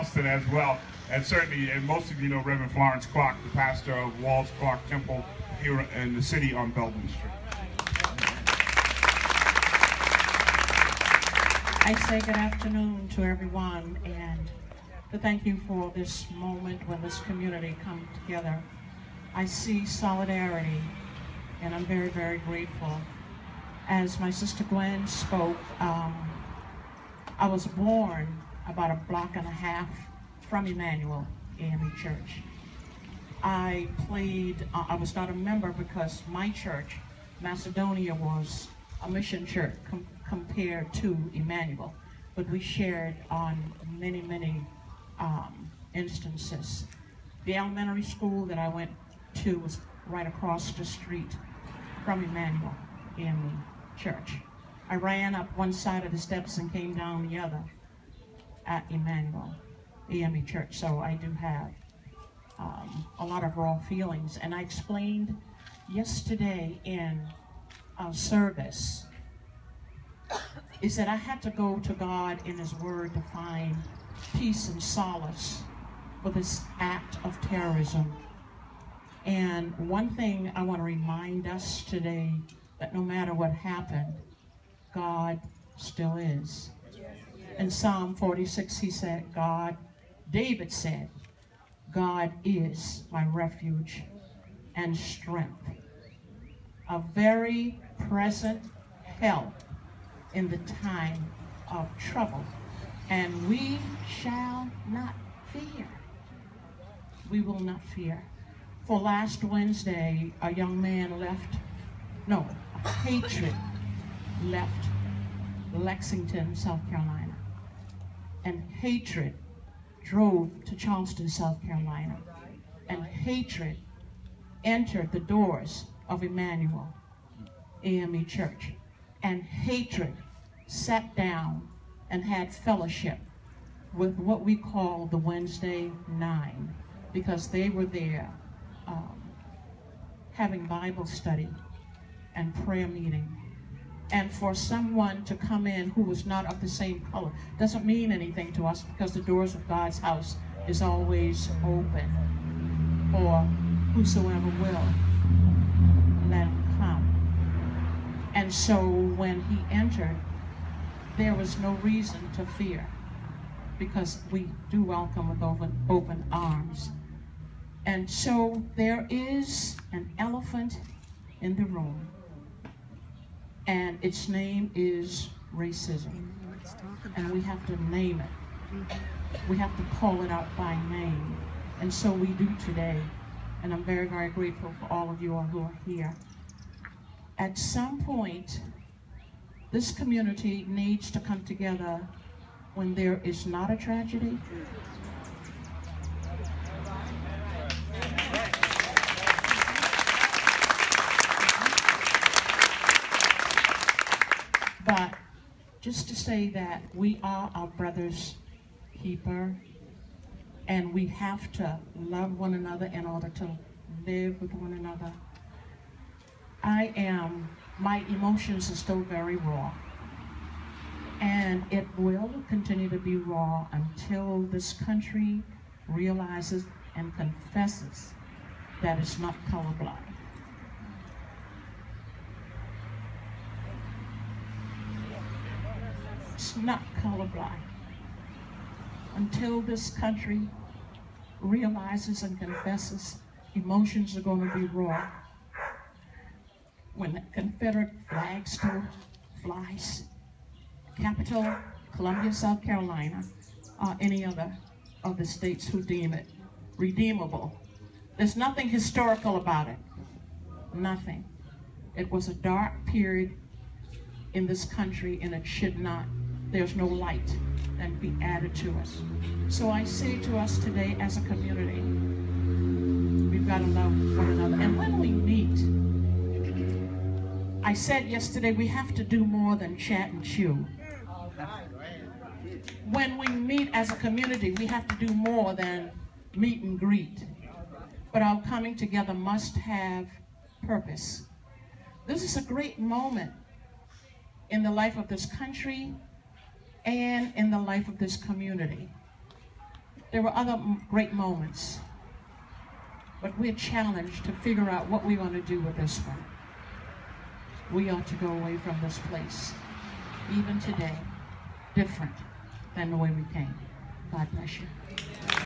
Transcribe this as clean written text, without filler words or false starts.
Boston as well. And certainly, and most of you know Reverend Florence Clarke, the pastor of Walls Clarke Temple here in the city on Belden Street. I say good afternoon to everyone, and to thank you for this moment when this community comes together. I see solidarity, and I'm very, very grateful. As my sister Gwen spoke, I was born about a block and a half from Emmanuel AME Church. I was not a member because my church, Macedonia, was a mission church compared to Emmanuel, but we shared on many, many instances. The elementary school that I went to was right across the street from Emmanuel AME Church. I ran up one side of the steps and came down the other at Emmanuel AME Church, so I do have a lot of raw feelings. And I explained yesterday in our service is that I had to go to God in His Word to find peace and solace for this act of terrorism. And one thing I want to remind us today, that no matter what happened, God still is. In Psalm 46, he said, David said, God is my refuge and strength, a very present help in the time of trouble, and we shall not fear. We will not fear. For last Wednesday, a young man a hatred left Lexington, South Carolina, and hatred drove to Charleston, South Carolina, and hatred entered the doors of Emmanuel AME Church, and hatred sat down and had fellowship with what we call the Wednesday Nine, because they were there having Bible study and prayer meeting. And for someone to come in who was not of the same color doesn't mean anything to us, because the doors of God's house is always open for whosoever will, let him come. And so when he entered, there was no reason to fear, because we do welcome with open arms. And so there is an elephant in the room, and its name is racism. And we have to name it. We have to call it out by name. And so we do today. And I'm very, very grateful for all of you all who are here. At some point, this community needs to come together when there is not a tragedy. But just to say that we are our brother's keeper, and we have to love one another in order to live with one another. My emotions are still very raw, and it will continue to be raw until this country realizes and confesses that it's not colorblind. It's not colorblind. Until this country realizes and confesses, emotions are going to be raw. When the Confederate flag still flies, Capitol, Columbia, South Carolina, or any other of the states who deem it redeemable. There's nothing historical about it. Nothing. It was a dark period in this country, and it should not. There's no light that be added to us. So I say to us today as a community, we've got to love one another. And when we meet, I said yesterday, we have to do more than chat and chew. When we meet as a community, we have to do more than meet and greet. But our coming together must have purpose. This is a great moment in the life of this country and in the life of this community. There were other great moments, but we're challenged to figure out what we're going to do with this one. We ought to go away from this place, even today, different than the way we came. God bless you.